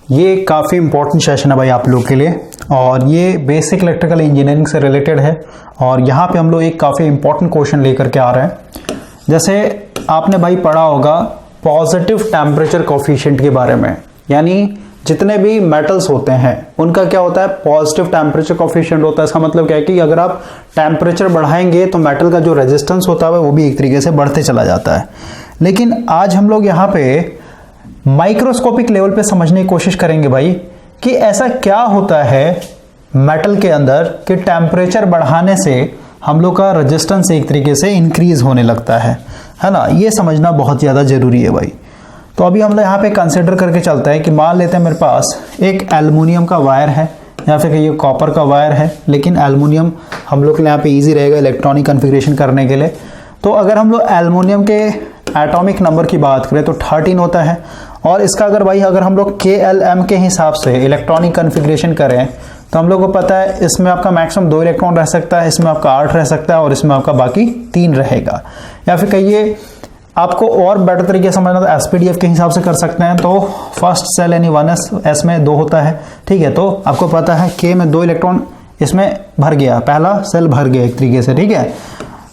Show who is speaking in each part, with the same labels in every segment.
Speaker 1: ये काफ़ी important session है भाई आप लोग के लिए, और ये बेसिक इलेक्ट्रिकल इंजीनियरिंग से रिलेटेड है। और यहाँ पे हम लोग एक काफ़ी इम्पोर्टेंट क्वेश्चन लेकर के आ रहे हैं। जैसे आपने भाई पढ़ा होगा पॉजिटिव टेम्परेचर कोफिशिएंट के बारे में, यानी जितने भी मेटल्स होते हैं उनका क्या होता है, पॉजिटिव टेम्परेचर कोफिशिएंट होता है। इसका मतलब क्या है कि अगर आप टेम्परेचर बढ़ाएंगे तो मेटल का जो रेजिस्टेंस होता है वो भी एक तरीके से बढ़ते चला जाता है। लेकिन आज हम लोग यहाँ पे माइक्रोस्कोपिक लेवल पे समझने की कोशिश करेंगे भाई कि ऐसा क्या होता है मेटल के अंदर कि टेम्परेचर बढ़ाने से हम लोग का रेजिस्टेंस एक तरीके से इंक्रीज होने लगता है ना। ये समझना बहुत ज़्यादा ज़रूरी है भाई। तो अभी हम लोग यहाँ पे कंसिडर करके चलता है कि मान लेते हैं मेरे पास एक एल्युमिनियम का वायर है या फिर ये कॉपर का वायर है, लेकिन एल्युमिनियम हम लोग के लिए यहाँ पे ईजी रहेगा इलेक्ट्रॉनिक कन्फिग्रेशन करने के लिए। तो अगर हम लोग एल्युमिनियम के एटॉमिक नंबर की बात करें तो 13 होता है, और इसका अगर हम लोग KLM के हिसाब से इलेक्ट्रॉनिक कन्फिग्रेशन करें तो हम लोग को पता है इसमें आपका मैक्सिमम 2 इलेक्ट्रॉन रह सकता है, इसमें आपका 8 रह सकता है और इसमें आपका बाकी 3 रहेगा। या फिर कहिए आपको और बेटर तरीके से समझना तो SPDF के हिसाब से कर सकते हैं। तो फर्स्ट सेल यानी 1s में 2 होता है, ठीक है। तो आपको पता है K में 2 इलेक्ट्रॉन इसमें भर गया, पहला सेल भर गया एक तरीके से, ठीक है।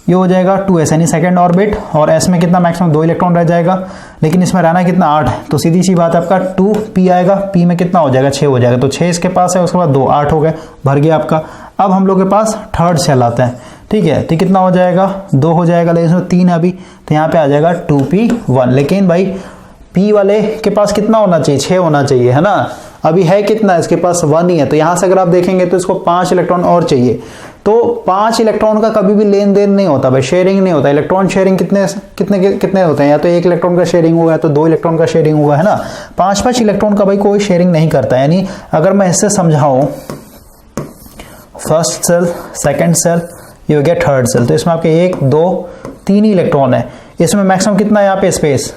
Speaker 1: ये हो जाएगा 2s यानी सेकेंड ऑर्बिट, और s में कितना मैक्सिमम 2 इलेक्ट्रॉन रह जाएगा, लेकिन इसमें रहना कितना 8 है। तो सीधी सी बात है आपका 2p आएगा, p में कितना हो जाएगा 6 हो जाएगा। तो 6 इसके पास है, उसके बाद 2 8 हो गए, भर गया आपका। अब हम लोग के पास थर्ड सेल आता है, ठीक है। तो कितना हो जाएगा 2 हो जाएगा, लेकिन इसमें 3 अभी, तो यहाँ पे आ जाएगा 2p1। लेकिन भाई p वाले के पास कितना होना चाहिए, 6 होना चाहिए, है ना। अभी है कितना, इसके पास 1 ही है। तो यहाँ से अगर आप देखेंगे तो इसको 5 इलेक्ट्रॉन और चाहिए। तो 5 इलेक्ट्रॉन का कभी भी लेन देन नहीं होता भाई, शेयरिंग नहीं होता। इलेक्ट्रॉन शेयरिंग कितने होते हैं, या तो 1 इलेक्ट्रॉन का शेयरिंग होगा या तो 2 इलेक्ट्रॉन का शेयरिंग होगा, है ना। 5 इलेक्ट्रॉन का भाई कोई शेयरिंग नहीं करता। यानी अगर मैं इससे समझाऊं फर्स्ट सेल, सेकेंड सेल, ये हो गया थर्ड सेल, तो इसमें आपके 1 2 3 ही इलेक्ट्रॉन है। इसमें मैक्सिमम कितना है यहाँ पे स्पेस,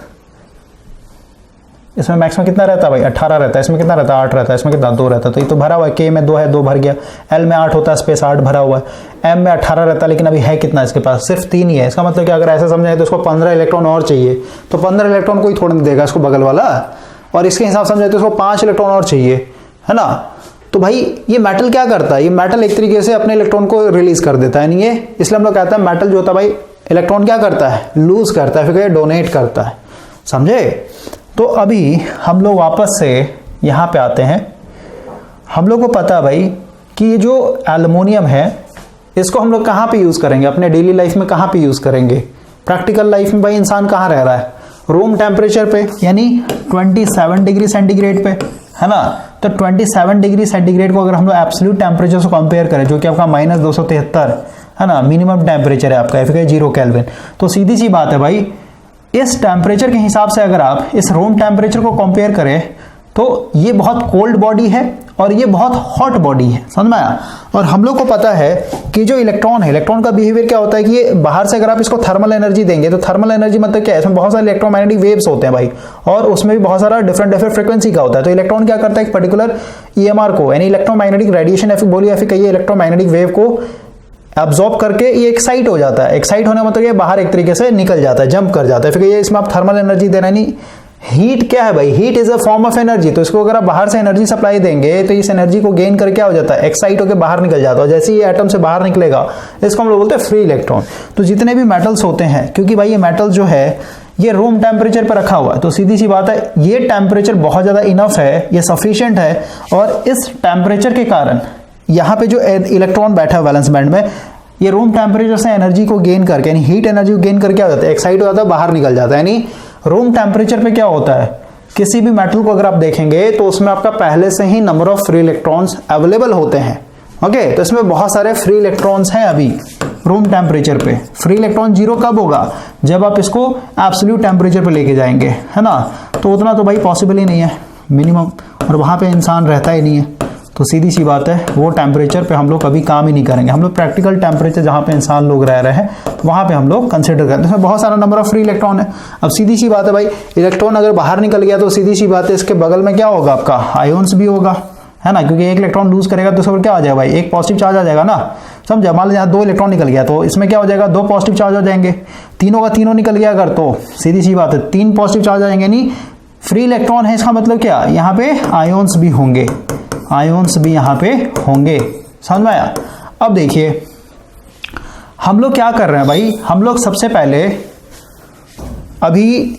Speaker 1: इसमें मैक्सिमम कितना रहता है भाई 18 रहता है। इसमें कितना रहता है 8 रहता है। इसमें कितना 2 रहता है। तो ये तो भरा हुआ है, K में 2 है, 2 भर गया। L में 8 होता है, स्पेस 8 भरा हुआ है। M में 18 रहता है, लेकिन अभी है कितना इसके पास, सिर्फ 3 ही है। इसका मतलब कि अगर ऐसा समझे तो इसको 15 इलेक्ट्रॉन और चाहिए। तो 15 इलेक्ट्रॉन कोई थोड़ा नहीं देगा इसको बगल वाला, और इसके हिसाब से समझे तो इसको 5 इलेक्ट्रॉन और चाहिए, है ना। तो भाई ये मेटल क्या करता है, ये मेटल एक तरीके से अपने इलेक्ट्रॉन को रिलीज कर देता है। नहीं है, इसलिए हम लोग कहते हैं मेटल जो होता है भाई इलेक्ट्रॉन क्या करता है, लूज करता है, फिर डोनेट करता है, समझे। तो अभी हम लोग वापस से यहाँ पे आते हैं। हम लोग को पता है भाई कि ये जो एल्युमिनियम है इसको हम लोग कहाँ पे यूज़ करेंगे, अपने डेली लाइफ में कहाँ पे यूज़ करेंगे। प्रैक्टिकल लाइफ में भाई इंसान कहाँ रह रहा है, रूम टेम्परेचर पे, यानी 27 डिग्री सेंटीग्रेड पे, है ना। तो 27 डिग्री सेंटीग्रेड को अगर हम लोग एब्सोल्यूट टेम्परेचर से कंपेयर करें, जो कि आपका -273 है ना, मिनिमम टेम्परेचर है आपका, फिर 0 केल्विन। तो सीधी सी बात है भाई, इस टेम्परेचर के हिसाब से अगर आप इस रूम टेम्परेचर को कंपेयर करें तो ये बहुत कोल्ड बॉडी है और ये बहुत हॉट बॉडी है, समझ में आया। और हम लोग को पता है कि जो इलेक्ट्रॉन है, इलेक्ट्रॉन का बिहेवियर क्या होता है कि ये बाहर से अगर आप इसको थर्मल एनर्जी देंगे, तो थर्मल एनर्जी मतलब क्या है, इसमें बहुत सारे इलेक्ट्रोमैग्नेटिक वेव्स होते हैं भाई, और उसमें भी बहुत सारा डिफरेंट फ्रिक्वेंसी का होता है। तो इलेक्ट्रॉन क्या करता है, एक पर्टिकुलर EMR को, यानी इलेक्ट्रोमैग्नेटिक रेडिएशन बोलिए या फिर कहिए इलेक्ट्रोमैग्नेटिक वेव को एब्जॉर्ब करके ये एक्साइट हो जाता है। एक्साइट होने मतलब ये बाहर एक तरीके से निकल जाता है, जंप कर जाता है। फिर ये इसमें आप थर्मल एनर्जी देना, नहीं हीट क्या है भाई, heat is a form of energy. तो इसको अगर आप बाहर से एनर्जी सप्लाई देंगे तो इस एनर्जी को गेन करके क्या हो जाता है, एक्साइट होकर बाहर निकल जाता है। जैसे ये एटम से बाहर निकलेगा इसको हम लोग बोलते हैं फ्री इलेक्ट्रॉन। तो जितने भी मेटल्स होते हैं, क्योंकि भाई ये मेटल जो है ये रूम टेम्परेचर पर रखा हुआ है, तो सीधी सी बात है ये टेम्परेचर बहुत ज्यादा इनफ है, ये सफिशियंट है। और इस टेम्परेचर के कारण यहाँ पे जो इलेक्ट्रॉन बैठा है वैलेंस बैंड में, ये रूम टेम्परेचर से एनर्जी को गेन करके, यानी हीट एनर्जी को गेन करके क्या हो जाता है, एक्साइट हो जाता है, बाहर निकल जाता है। यानी रूम टेम्परेचर पे क्या होता है, किसी भी मेटल को अगर आप देखेंगे तो उसमें आपका पहले से ही number of free electrons available होते हैं। ओके, तो इसमें बहुत सारे फ्री इलेक्ट्रॉन्स हैं अभी रूम टेम्परेचर पे। फ्री इलेक्ट्रॉन 0 कब होगा, जब आप इसको एब्सोल्यूट टेम्परेचर पे लेके जाएंगे, है ना। तो उतना तो भाई पॉसिबल ही नहीं है मिनिमम, और वहां पे इंसान रहता ही नहीं है। तो सीधी सी बात है वो टेम्परेचर पे हम लोग कभी काम ही नहीं करेंगे। हम लोग प्रैक्टिकल टेम्परेचर जहाँ पे इंसान लोग रह रहे हैं वहाँ पे हम लोग कंसिडर करते हैं। इसमें बहुत सारा नंबर ऑफ फ्री इलेक्ट्रॉन है। अब सीधी सी बात है भाई, इलेक्ट्रॉन अगर बाहर निकल गया तो सीधी सी बात है इसके बगल में क्या होगा, आपका आयोन्स भी होगा, है ना। क्योंकि 1 इलेक्ट्रॉन लूज करेगा तो उसमें क्या आ जाएगा भाई, 1 पॉजिटिव चार्ज आ जाएगा ना, समझा। मान लो यहाँ 2 इलेक्ट्रॉन निकल गया तो इसमें क्या हो जाएगा, 2 पॉजिटिव चार्ज हो जाएंगे। तीनों का तीनों निकल गया अगर, तो सीधी सी बात है 3 पॉजिटिव चार्ज आ जाएंगे। नहीं फ्री इलेक्ट्रॉन है इसका मतलब क्या, यहाँ पे आयोन्स भी होंगे, आयोन्स भी यहाँ पे होंगे, समझ में आया। अब देखिए हम लोग क्या कर रहे हैं भाई, हम लोग सबसे पहले अभी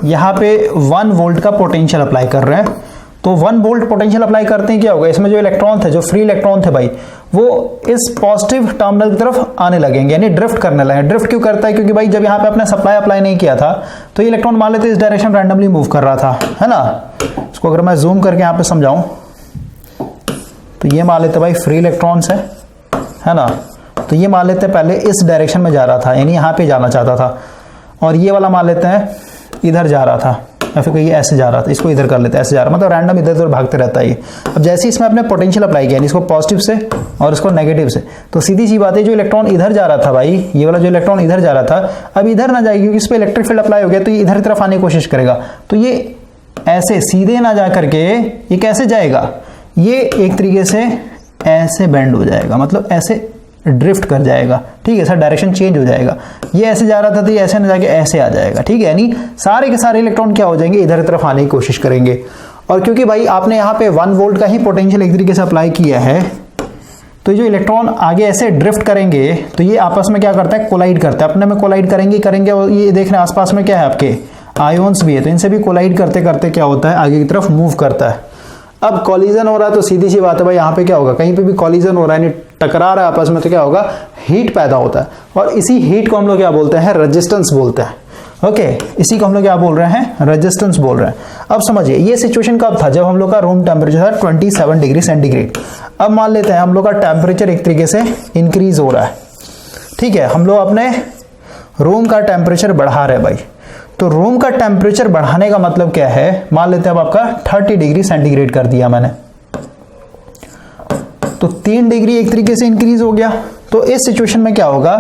Speaker 1: यहाँ पे 1 वोल्ट का पोटेंशियल अप्लाई कर रहे हैं। तो 1 वोल्ट पोटेंशियल अप्लाई करते हैं क्या होगा, इसमें जो इलेक्ट्रॉन थे, जो फ्री इलेक्ट्रॉन थे भाई, वो इस पॉजिटिव टर्मिनल की तरफ आने लगेंगे, यानी ड्रिफ्ट करने लगेंगे। ड्रिफ्ट क्यों करता है, क्योंकि भाई जब यहाँ पे अपने सप्लाई अप्लाई नहीं किया था तो ये इलेक्ट्रॉन मान लेते इस डायरेक्शन रैंडमली मूव कर रहा था, है ना। इसको अगर मैं जूम करके यहाँ पे समझाऊं तो ये मान लेते भाई फ्री इलेक्ट्रॉन्स है ना। तो ये मान लेते पहले इस डायरेक्शन में जा रहा था, यानी यहाँ पे जाना चाहता था, और ये वाला मान लेते हैं इधर जा रहा था, या फिर ये ऐसे जा रहा था, इसको इधर कर लेते हैं, ऐसे जा रहा, मतलब रैंडम इधर उधर भागते रहता है ये। अब जैसे इसमें अपने पोटेंशियल अप्लाई किया, इसको पॉजिटिव से और इसको नेगेटिव से, तो सीधी सी बात है जो इलेक्ट्रॉन इधर जा रहा था भाई, ये वाला जो इलेक्ट्रॉन इधर जा रहा था, अब इधर ना जाएगी क्योंकि इस पर इलेक्ट्रिक फील्ड अप्लाई हो गया, तो ये इधर की तरफ आने की कोशिश करेगा। तो ये ऐसे सीधे ना जा करके ये कैसे जाएगा, ये एक तरीके से ऐसे बेंड हो जाएगा, मतलब ऐसे ड्रिफ्ट कर जाएगा, ठीक है सर, डायरेक्शन चेंज हो जाएगा। ये ऐसे जा रहा था तो ये ऐसे ना जाके ऐसे आ जाएगा, ठीक है, यानी सारे के सारे इलेक्ट्रॉन क्या हो जाएंगे, इधर की तरफ आने की कोशिश करेंगे। और क्योंकि भाई आपने यहाँ पे 1 वोल्ट का ही पोटेंशियल एक तरीके से अप्लाई किया है, तो जो इलेक्ट्रॉन आगे ऐसे ड्रिफ्ट करेंगे तो ये आपस में क्या करता है, कोलाइड करता है, अपने में कोलाइड करेंगे। और ये देख रहे हैं आसपास में क्या है आपके आयोन्स भी है, तो इनसे भी कोलाइड करते करते क्या होता है, आगे की तरफ मूव करता है। अब कॉलिजन हो रहा है तो सीधी सी बात है भाई, यहाँ पे क्या होगा, कहीं पे भी कॉलिजन हो रहा है, यानी टकरा रहा है आपस में, तो क्या होगा, हीट पैदा होता है। और इसी हीट को हम लोग क्या बोलते हैं, रेजिस्टेंस बोलते हैं। ओके, इसी को हम लोग क्या बोल रहे हैं, रेजिस्टेंस बोल रहे हैं। अब समझिए ये सिचुएशन कब था, जब हम लोग का रूम टेम्परेचर था 27 डिग्री सेंटीग्रेड। अब मान लेते हैं हम लोग का टेम्परेचर एक तरीके से इंक्रीज हो रहा है, ठीक है, हम लोग अपने रूम का टेम्परेचर बढ़ा रहे हैं भाई। तो रूम का टेम्परेचर बढ़ाने का मतलब क्या है, मान लेते हैं अब आपका 30 डिग्री सेंटीग्रेड कर दिया मैंने, तो 3 डिग्री एक तरीके से इंक्रीज हो गया। तो इस सिचुएशन में क्या होगा,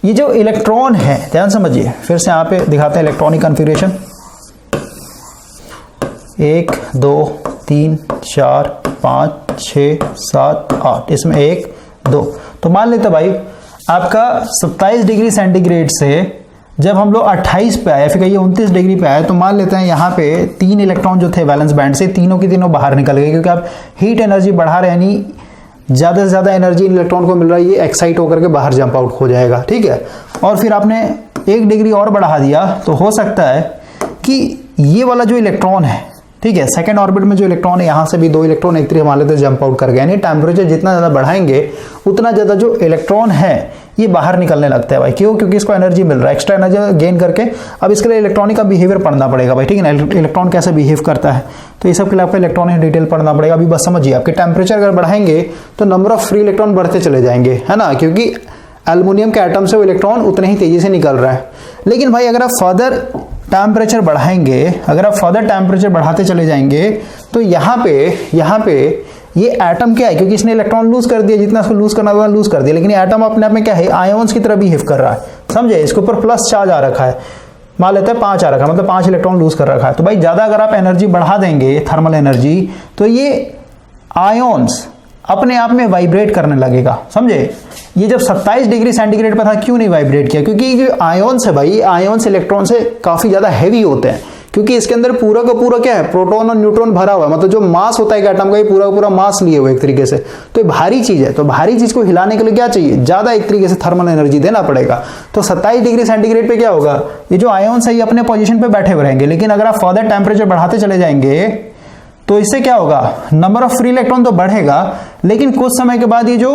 Speaker 1: ये जो इलेक्ट्रॉन है, ध्यान समझिए, फिर से यहां पे दिखाते हैं इलेक्ट्रॉनिक कन्फिगरेशन, 1 2 3 4 5 6 7 8, इसमें 1 2। तो मान लेते भाई आपका 27 डिग्री सेंटीग्रेड से जब हम लोग 28 पे आए, फिर कहिए 29 डिग्री पे आए, तो मान लेते हैं यहाँ पे 3 इलेक्ट्रॉन जो थे वैलेंस बैंड से, तीनों की तीनों बाहर निकल गए, क्योंकि आप हीट एनर्जी बढ़ा रहे हैं, यानी ज़्यादा से ज़्यादा एनर्जी इलेक्ट्रॉन को मिल रहा है, ये एक्साइट होकर के बाहर जंप आउट हो जाएगा, ठीक है। और फिर आपने 1 डिग्री और बढ़ा दिया, तो हो सकता है कि ये वाला जो इलेक्ट्रॉन है, ठीक है, सेकंड ऑर्बिट में जो इलेक्ट्रॉन है, यहाँ से भी 2 इलेक्ट्रॉन एक तरीके मान लेते जंप आउट कर गए, यानी टेम्परेचर जितना ज़्यादा बढ़ाएंगे उतना ज़्यादा जो इलेक्ट्रॉन है ये बाहर निकलने लगता है भाई। क्यों, क्योंकि इसको एनर्जी मिल रहा है, एक्स्ट्रा एनर्जी गेन करके। अब इसके लिए इलेक्ट्रॉनिक का बिहेवियर पढ़ना पड़ेगा भाई, ठीक है ना, इलेक्ट्रॉन कैसे बिहेव करता है, तो ये सब के लिए आपको इलेक्ट्रॉनिक डिटेल पढ़ना पड़ेगा। अभी बस समझिए, आपके टेम्परेचर अगर बढ़ाएंगे तो नंबर ऑफ फ्री इलेक्ट्रॉन बढ़ते चले जाएंगे, है ना, क्योंकि एल्युमिनियम के एटम से वो इलेक्ट्रॉन उतने ही तेजी से निकल रहा है। लेकिन भाई अगर आप फर्दर टेम्परेचर बढ़ाएंगे, अगर आप फर्दर टेम्परेचर बढ़ाते चले जाएंगे, तो यहाँ पे ये एटम क्या है, क्योंकि इसने इलेक्ट्रॉन लूज कर दिया, जितना इसको लूज करना था लूज कर दिया, लेकिन एटम अपने आप में क्या है, आयोन्स की तरह बिहेव कर रहा है, समझे। इसके ऊपर प्लस चार्ज आ रखा है, मान लेते हैं 5 आ रखा है, मतलब 5 इलेक्ट्रॉन लूज कर रखा है। तो भाई ज्यादा अगर आप एनर्जी बढ़ा देंगे, थर्मल एनर्जी, तो ये आयोन्स अपने आप में वाइब्रेट करने लगेगा, समझे। ये जब 27 डिग्री सेंटीग्रेड पर था, क्यों नहीं वाइब्रेट किया, क्योंकि जो आयोन्स है भाई, आयोन्स इलेक्ट्रॉन से काफी ज्यादा हैवी होते हैं, क्योंकि इसके अंदर पूरा का पूरा क्या है, प्रोटॉन और न्यूट्रॉन भरा हुआ है, मतलब जो मास होता है एक एटम का, ये पूरा का पूरा मास लिए हुए एक तरीके से। तो ये भारी चीज है, तो भारी चीज को हिलाने के लिए क्या चाहिए, ज्यादा एक तरीके से थर्मल एनर्जी देना पड़ेगा। तो 27 डिग्री सेंटीग्रेड पे क्या होगा, ये जो आयोन्स है ये अपने पोजीशन पे बैठे हुए रहेंगे, लेकिन अगर आप फर्दर टेम्परेचर बढ़ाते चले जाएंगे तो इससे क्या होगा, नंबर ऑफ फ्री इलेक्ट्रॉन तो बढ़ेगा, लेकिन कुछ समय के बाद ये जो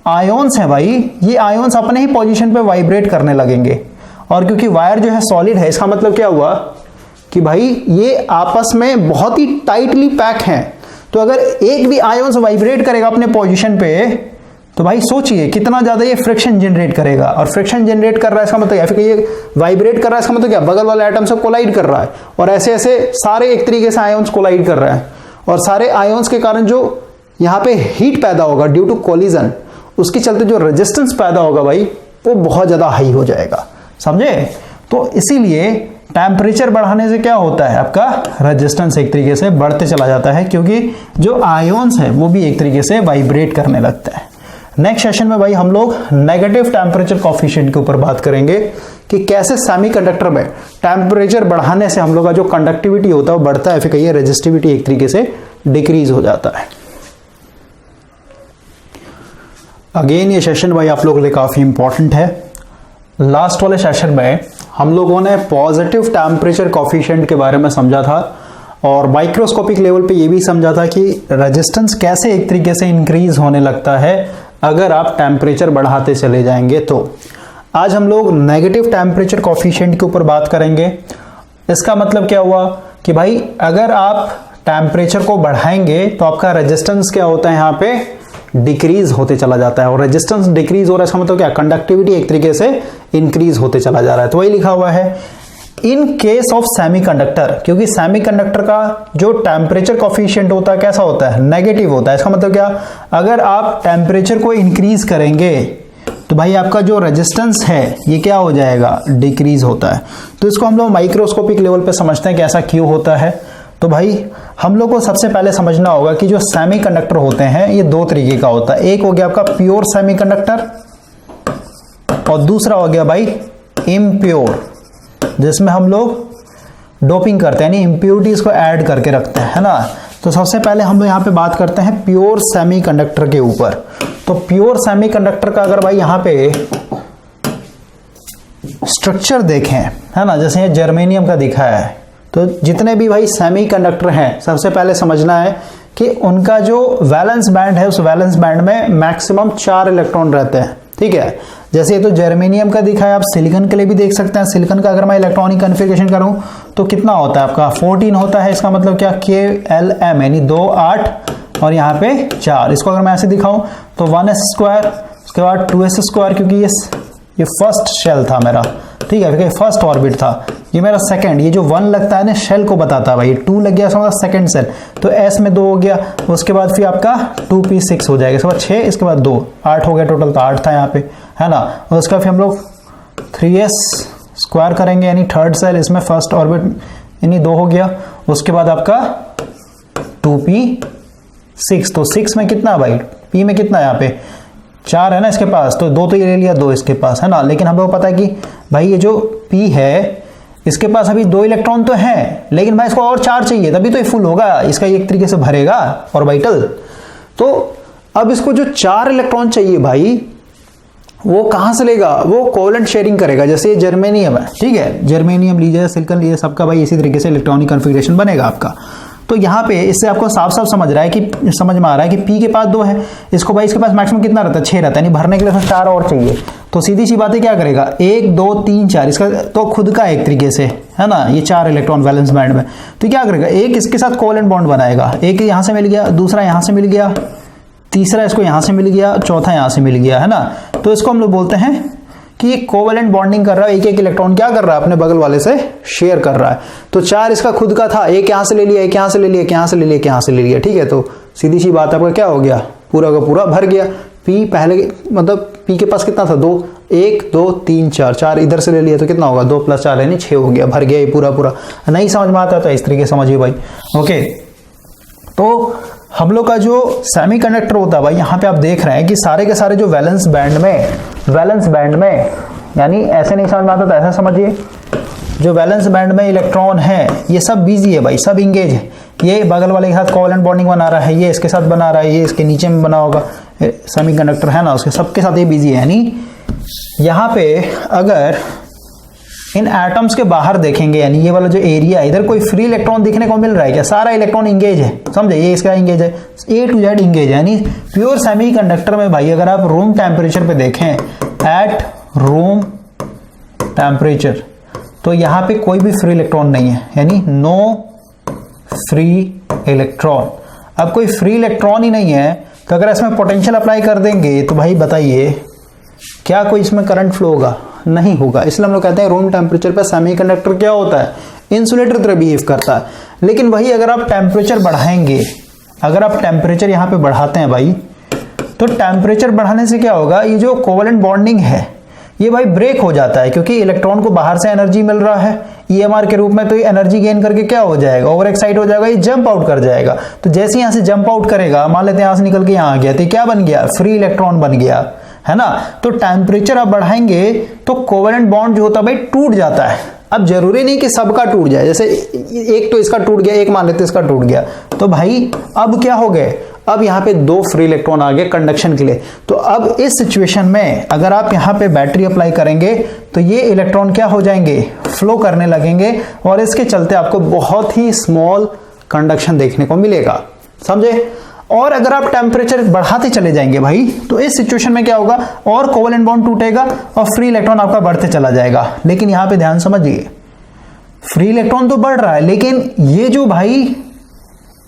Speaker 1: आयोन्स है भाई, ये आयोन्स अपने ही पोजीशन पे वाइब्रेट करने लगेंगे। और क्योंकि वायर जो है सॉलिड है, इसका मतलब क्या हुआ कि भाई ये आपस में बहुत ही टाइटली पैक हैं, तो अगर एक भी आयोन्स वाइब्रेट करेगा अपने पोजीशन पे, तो भाई सोचिए कितना ज्यादा ये फ्रिक्शन जनरेट करेगा। और फ्रिक्शन जनरेट कर रहा है इसका मतलब क्या, फिर ये वाइब्रेट कर रहा है इसका मतलब क्या, बगल वाले एटम से कोलाइड कर रहा है, और ऐसे ऐसे सारे एक तरीके से आयोन्स कोलाइड कर रहे हैं, और सारे आयोन्स के कारण जो यहाँ पे हीट पैदा होगा ड्यू टू कोलिजन, उसके चलते जो रेजिस्टेंस पैदा होगा भाई वो बहुत ज्यादा हाई हो जाएगा, समझे। तो इसीलिए टेम्परेचर बढ़ाने से क्या होता है, आपका रेजिस्टेंस एक तरीके से बढ़ते चला जाता है, क्योंकि जो आयोन्स है वो भी एक तरीके से वाइब्रेट करने लगता है। नेक्स्ट सेशन में भाई हम लोग नेगेटिव टेम्परेचर कॉफिशिएंट के ऊपर बात करेंगे कि कैसे सेमीकंडक्टर में टेम्परेचर बढ़ाने से हम लोग का जो कंडक्टिविटी होता है वो बढ़ता है, फिर कहिए रेजिस्टिविटी एक तरीके से डिक्रीज हो जाता है। अगेन ये सेशन भाई आप लोगों के लिए काफी इंपॉर्टेंट है। लास्ट वाले सेशन में हम लोगों ने पॉजिटिव टेम्परेचर कॉफिशिएंट के बारे में समझा था और माइक्रोस्कोपिक लेवल पे ये भी समझा था कि रेजिस्टेंस कैसे एक तरीके से इंक्रीज होने लगता है अगर आप टेम्परेचर बढ़ाते चले जाएंगे। तो आज हम लोग नेगेटिव टेम्परेचर कॉफिशिएंट के ऊपर बात करेंगे। इसका मतलब क्या हुआ कि भाई अगर आप टेम्परेचर को बढ़ाएंगे तो आपका रेजिस्टेंस क्या होता है, यहाँ पे डिक्रीज होते चला जाता है, और रेजिस्टेंस डिक्रीज हो रहा है इसका मतलब क्या, कंडक्टिविटी एक तरीके से इंक्रीज होते चला जा रहा है। तो वही लिखा हुआ है इन केस ऑफ सेमीकंडक्टर, क्योंकि सेमीकंडक्टर का जो टेम्परेचर कॉफिशिएंट होता है कैसा होता है, नेगेटिव होता है। इसका मतलब क्या, अगर आप टेम्परेचर को इंक्रीज करेंगे तो भाई आपका जो रेजिस्टेंस है ये क्या हो जाएगा, डिक्रीज होता है। तो इसको हम लोग माइक्रोस्कोपिक लेवल पे समझते हैं कि ऐसा क्यों होता है। तो भाई हम लोग को सबसे पहले समझना होगा कि जो सेमीकंडक्टर होते हैं ये दो तरीके का होता है। एक हो गया आपका प्योर सेमीकंडक्टर और दूसरा हो गया भाई इम्प्योर, जिसमें हम लोग डोपिंग करते हैं, यानी इम्प्योरिटीज को ऐड करके रखते हैं, है ना। तो सबसे पहले हम लोग यहाँ पे बात करते हैं प्योर सेमीकंडक्टर के ऊपर। तो प्योर सेमीकंडक्टर का अगर भाई यहाँ पे स्ट्रक्चर देखें, है ना, जैसे ये जर्मेनियम का दिखा है, तो जितने भी भाई सेमीकंडक्टर हैं सबसे पहले समझना है कि उनका जो वैलेंस बैंड है उस वैलेंस बैंड में मैक्सिमम 4 इलेक्ट्रॉन रहते हैं, ठीक है। जैसे ये तो जर्मेनियम का दिखा है, आप सिलिकॉन के लिए भी देख सकते हैं। सिलिकॉन का अगर मैं इलेक्ट्रॉनिक कन्फिगरेशन करूं तो कितना होता है आपका, 14 होता है। इसका मतलब क्या, KLM यानी 2 8 और यहाँ पे 4। इसको अगर मैं ऐसे दिखाऊं तो 1s², उसके बाद 2s², क्योंकि ये फर्स्ट शेल था मेरा, ठीक है, फर्स्ट ऑर्बिट था, ये मेरा सेकंड। ये जो 1 लगता है ना शेल को बताता है भाई, 2 लग गया समझा सेकंड शेल, तो s में 2 हो गया। उसके बाद फिर आपका 2p6 हो जाएगा, इसके बाद 6, इसके बाद 2, 8 हो गया टोटल। तो 8 था यहाँ पे, है ना। और उसका फिर हम लोग 3s² करेंगे, यानी थर्ड सेल, इसमें फर्स्ट ऑर्बिट यानी 2 हो गया। उसके बाद आपका 2p6, तो 6 में कितना भाई, p में कितना है यहाँ पे 4 है ना इसके पास, तो 2 तो ये ले लिया, 2 इसके पास, है ना। लेकिन हम लोग को पता है कि भाई ये जो p है इसके पास अभी 2 इलेक्ट्रॉन तो हैं, लेकिन भाई इसको और 4 चाहिए, तभी तो ये फुल होगा, इसका एक तरीके से भरेगा ऑर्बिटल। तो अब इसको जो 4 इलेक्ट्रॉन चाहिए भाई वो कहां से लेगा, वो कोवेलेंट शेयरिंग करेगा। जैसे ये जर्मेनियम है, ठीक है, जर्मेनियम लीजिए, सिलिकॉन लीजिए, सबका भाई इसी तरीके से इलेक्ट्रॉनिक कॉन्फ़िगरेशन बनेगा आपका। तो यहाँ पे इससे आपको साफ साफ समझ में आ रहा है कि p के पास 2 है, इसको भाई इसके पास मैक्सिमम कितना रहता है, 6 रहता है, यानी भरने के लिए 4 और चाहिए। तो सीधी सी बात है, क्या करेगा, 1 2 3 4, इसका तो खुद का एक तरीके से, है ना, ये 4 इलेक्ट्रॉन वैलेंस बैंड में। तो क्या करेगा, एक इसके साथ कोवेलेंट बॉन्ड बनाएगा, एक यहां से मिल गया, दूसरा यहां से मिल गया, तीसरा इसको यहां से मिल गया, चौथा यहां से मिल गया, है ना। तो इसको हम लोग बोलते हैं कि ये कोवेलेंट बॉन्डिंग कर रहा है, एक इलेक्ट्रॉन क्या कर रहा है, अपने बगल वाले से शेयर कर रहा है। तो 4 इसका खुद का था, एक यहां से ले लिया, एक यहां से ले लिया, एक यहां से ले लिया, एक यहां से ले लिया, ठीक है। तो सीधी सी बात आपका क्या हो गया, पूरा का पूरा भर गया। p पहले मतलब p के पास कितना था, 2, 1 2 3 4, 4 इधर से ले लिया तो कितना होगा, 2 + 4 यानी 6 हो गया, भर गया ये पूरा पूरा। नहीं समझ में आता तो इस तरीके से समझिए भाई, ओके। तो हम लोग का जो सेमीकंडक्टर होता है भाई, यहाँ पे आप देख रहे हैं कि सारे के सारे जो वैलेंस बैंड में यानी ऐसे नहीं समझ में आता तो ऐसा समझिए, जो वैलेंस बैंड में इलेक्ट्रॉन है ये सब बिजी है भाई, सब इंगेज है। ये बगल वाले के साथ कोवेलेंट बॉन्डिंग बना रहा है, ये इसके साथ बना रहा है, ये इसके नीचे में बना होगा सेमीकंडक्टर, है ना, उसके सबके साथ ये बिजी है। यानी यहाँ पे अगर इन एटम्स के बाहर देखेंगे, यानी ये वाला जो एरिया है, इधर कोई फ्री इलेक्ट्रॉन दिखने को मिल रहा है क्या, सारा इलेक्ट्रॉन इंगेज है, समझे, ये इसका इंगेज है, A to Z इंगेज है। यानी प्योर सेमीकंडक्टर में भाई अगर आप रूम टेम्परेचर पे देखें, एट रूम टेम्परेचर, तो यहाँ पे कोई भी फ्री इलेक्ट्रॉन नहीं है, यानी नो फ्री इलेक्ट्रॉन। अब कोई फ्री इलेक्ट्रॉन ही नहीं है तो अगर इसमें पोटेंशियल अप्लाई कर देंगे तो भाई बताइए क्या कोई इसमें करंट फ्लो होगा, नहीं होगा। इसलिए हम लोग कहते हैं रूम टेम्परेचर पे सेमीकंडक्टर क्या होता है, इंसुलेटर तरह बिहेव करता है। लेकिन भाई अगर आप टेम्परेचर बढ़ाएंगे, अगर आप टेम्परेचर यहाँ पे बढ़ाते हैं भाई, तो टेम्परेचर बढ़ाने से क्या होगा, ये जो कोवेलेंट बॉन्डिंग है ये भाई ब्रेक हो जाता है, क्योंकि इलेक्ट्रॉन को बाहर से एनर्जी मिल रहा है, EMR के रूप में, तो ये एनर्जी गेन करके क्या हो जाएगा, ओवर एक्साइट हो जाएगा, ये जंप आउट कर जाएगा। तो जैसे यहां से जंप आउट करेगा, मान लेते हैं यहां से निकल के यहां आ गया, तो क्या बन गया, फ्री इलेक्ट्रॉन बन गया, है ना। तो टेम्परेचर आप बढ़ाएंगे तो कोवेलेंट बॉन्ड जो होता है भाई टूट जाता है। अब जरूरी नहीं कि सबका टूट जाए, जैसे एक तो इसका टूट गया, एक मान लेते इसका टूट गया, तो भाई अब क्या हो गए, अब यहाँ पे 2 फ्री इलेक्ट्रॉन आ गए कंडक्शन के लिए। तो अब इस सिचुएशन में अगर आप यहाँ पे बैटरी अप्लाई करेंगे तो ये इलेक्ट्रॉन क्या हो जाएंगे, फ्लो करने लगेंगे, और इसके चलते आपको बहुत ही स्मॉल कंडक्शन देखने को मिलेगा, समझे। और अगर आप टेम्परेचर बढ़ाते चले जाएंगे भाई, तो इस सिचुएशन में क्या होगा, और कोवेलेंट बॉन्ड टूटेगा और फ्री इलेक्ट्रॉन आपका बढ़ते चला जाएगा। लेकिन यहां पे ध्यान समझिए, फ्री इलेक्ट्रॉन तो बढ़ रहा है, लेकिन ये जो भाई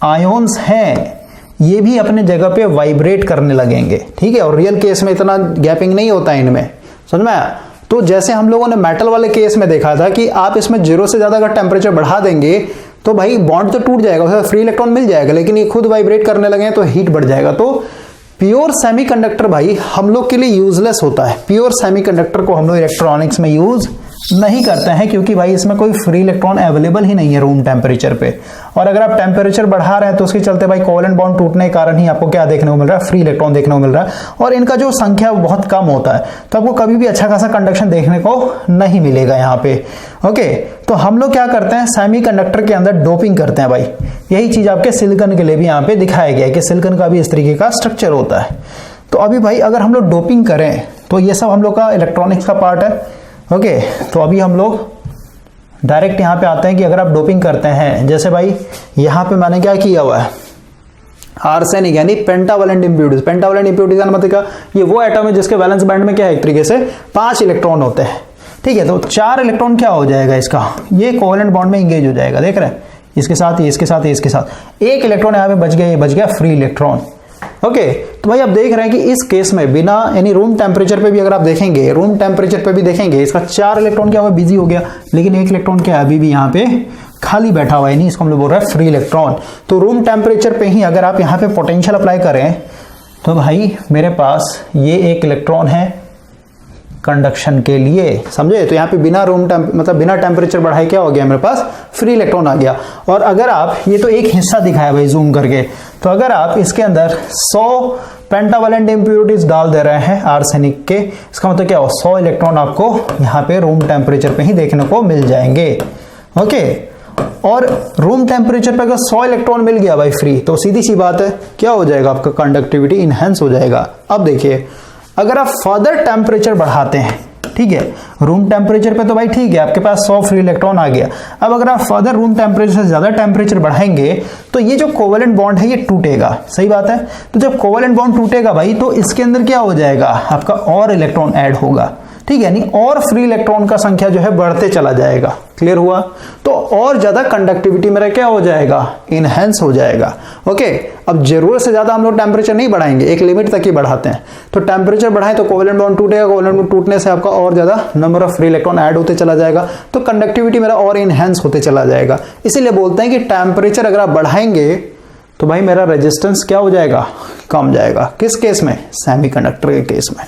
Speaker 1: आयोन्स हैं ये भी अपने जगह पे वाइब्रेट करने लगेंगे, ठीक है। और रियल केस में इतना गैपिंग नहीं होता है इनमें, समझ में आया। तो जैसे हम लोगों ने मेटल वाले केस में देखा था कि आप इसमें 0 से ज्यादा अगर टेम्परेचर बढ़ा देंगे तो भाई बॉन्ड तो टूट जाएगा, उसका फ्री इलेक्ट्रॉन मिल जाएगा, लेकिन ये खुद वाइब्रेट करने लगे तो हीट बढ़ जाएगा। तो प्योर सेमीकंडक्टर भाई हम लोग के लिए यूजलेस होता है। प्योर सेमीकंडक्टर को हम लोग इलेक्ट्रॉनिक्स में यूज नहीं करते हैं, क्योंकि भाई इसमें कोई फ्री इलेक्ट्रॉन अवेलेबल ही नहीं है रूम टेम्परेचर पे। और अगर आप टेम्परेचर बढ़ा रहे हैं तो उसके चलते भाई कोवेलेंट बॉन्ड टूटने के कारण ही आपको क्या देखने को मिल रहा है, फ्री इलेक्ट्रॉन देखने को मिल रहा है, और इनका जो संख्या बहुत कम होता है, तो आपको कभी भी अच्छा खासा कंडक्शन देखने को नहीं मिलेगा यहाँ पे। ओके, तो हम लोग क्या करते हैं, सेमीकंडक्टर के अंदर डोपिंग करते हैं भाई। यही चीज आपके सिलिकॉन के लिए भी यहाँ पे दिखाया गया है कि सिलिकॉन का भी इस तरीके का स्ट्रक्चर होता है। तो अभी भाई अगर हम लोग डोपिंग करें तो ये सब हम लोग का इलेक्ट्रॉनिक्स का पार्ट है। ओके, तो अभी हम लोग डायरेक्ट यहाँ पे आते हैं कि अगर आप डोपिंग करते हैं, जैसे भाई यहाँ पे मैंने क्या किया हुआ है, आर्सेनिक यानी पेंटावलेंट इंप्यूरिटीज। पेंटावलेंट इंप्यूरिटीज का मतलब क्या, ये वो एटम है जिसके वैलेंस बैंड में क्या है, एक तरीके से 5 इलेक्ट्रॉन होते हैं, ठीक है। तो 4 इलेक्ट्रॉन क्या हो जाएगा इसका, ये कोवेलेंट बॉन्ड में इंगेज हो जाएगा, देख रहे हैं, इसके साथ ये, इसके साथ ये, इसके साथ 1 इलेक्ट्रॉन यहाँ पे बच गया, ये बच गया फ्री इलेक्ट्रॉन। ओके, तो भाई आप देख रहे हैं कि इस केस में बिना यानी रूम टेम्परेचर पे भी अगर आप देखेंगे, रूम टेम्परेचर पे भी देखेंगे, इसका 4 इलेक्ट्रॉन क्या हुआ, बिजी हो गया, लेकिन 1 इलेक्ट्रॉन क्या है, अभी भी यहाँ पे खाली बैठा हुआ है, नहीं, इसको हम लोग बोल रहे हैं फ्री इलेक्ट्रॉन। तो रूम टेम्परेचर पे ही अगर आप यहाँ पे पोटेंशियल अप्लाई करें तो भाई मेरे पास ये 1 इलेक्ट्रॉन है कंडक्शन के लिए, समझे। तो यहाँ पे बिना मतलब बिना टेम्परेचर बढ़ाए क्या हो गया, मेरे पास फ्री इलेक्ट्रॉन आ गया। और अगर आप, ये तो एक हिस्सा दिखाया भाई जूम करके, तो अगर आप इसके अंदर 100 पेंटावलेंट इंप्यूरिटीज डाल दे रहे हैं आर्सेनिक के, इसका मतलब क्या हो, 100 इलेक्ट्रॉन आपको यहाँ पे रूम टेम्परेचर पे ही देखने को मिल जाएंगे। ओके, और रूम टेम्परेचर पे अगर 100 इलेक्ट्रॉन मिल गया भाई फ्री, तो सीधी सी बात है क्या हो जाएगा, आपका कंडक्टिविटी इनहेंस हो जाएगा। अब देखिए, अगर आप फर्दर टेम्परेचर बढ़ाते हैं, ठीक है, रूम टेम्परेचर पे तो भाई ठीक है, आपके पास 100 फ्री इलेक्ट्रॉन आ गया। अब अगर आप फर्दर रूम टेम्परेचर से ज्यादा टेम्परेचर बढ़ाएंगे तो ये जो कोवेलेंट बॉन्ड है ये टूटेगा, सही बात है। तो जब कोवेलेंट बॉन्ड टूटेगा भाई, तो इसके अंदर क्या हो जाएगा, आपका और इलेक्ट्रॉन ऐड होगा, ठीक है, यानी और फ्री इलेक्ट्रॉन का संख्या जो है बढ़ते चला जाएगा। क्लियर हुआ। तो और ज्यादा कंडक्टिविटी मेरा क्या हो जाएगा, इनहेंस हो जाएगा। ओके, अब जरूरत से ज्यादा हम लोग टेम्परेचर नहीं बढ़ाएंगे, एक लिमिट तक ही बढ़ाते हैं। तो टेम्परेचर बढ़ाएं तो कोवेलेंट बॉन्ड टूटेगा, कोवेलेंट बॉन्ड टूटने से आपका और ज्यादा number of free electron add होते चला जाएगा, तो कंडक्टिविटी मेरा और इनहेंस होते चला जाएगा। इसीलिए बोलते हैं कि टेम्परेचर अगर आप बढ़ाएंगे तो भाई मेरा रेजिस्टेंस क्या हो जाएगा, कम जाएगा। किस केस में, सेमीकंडक्टर के केस में।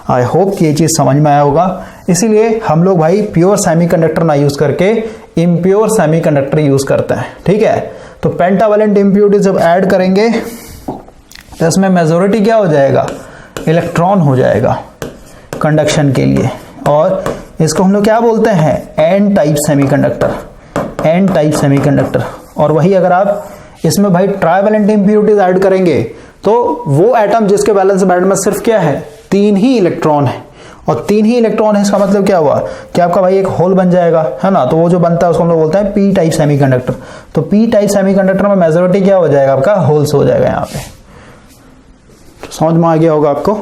Speaker 1: आई होप ये चीज समझ में आया होगा। इसीलिए हम लोग भाई प्योर सेमीकंडक्टर ना यूज करके इम्प्योर सेमीकंडक्टर यूज करते हैं, ठीक है। तो पेंटावलेंट इंप्यूरिटी जब ऐड करेंगे तो इसमें मेजॉरिटी क्या हो जाएगा, इलेक्ट्रॉन हो जाएगा कंडक्शन के लिए, और इसको हम लोग क्या बोलते हैं, N type semiconductor, N type semiconductor. और वही अगर आप इसमें भाई ट्राइवेलेंट इंप्यूरिटीज ऐड करेंगे तो वो एटम जिसके वैलेंस बैंड में सिर्फ क्या है, 3 ही इलेक्ट्रॉन है, और 3 ही इलेक्ट्रॉन है, इसका मतलब क्या हुआ कि आपका भाई एक होल बन जाएगा, है ना। तो वो जो बनता है उसको हम लोग बोलते हैं पी टाइप सेमीकंडक्टर। तो पी टाइप सेमीकंडक्टर में मेजॉरिटी क्या हो जाएगा, आपका होल्स हो जाएगा यहाँ पे। तो समझ में आ गया होगा आपको।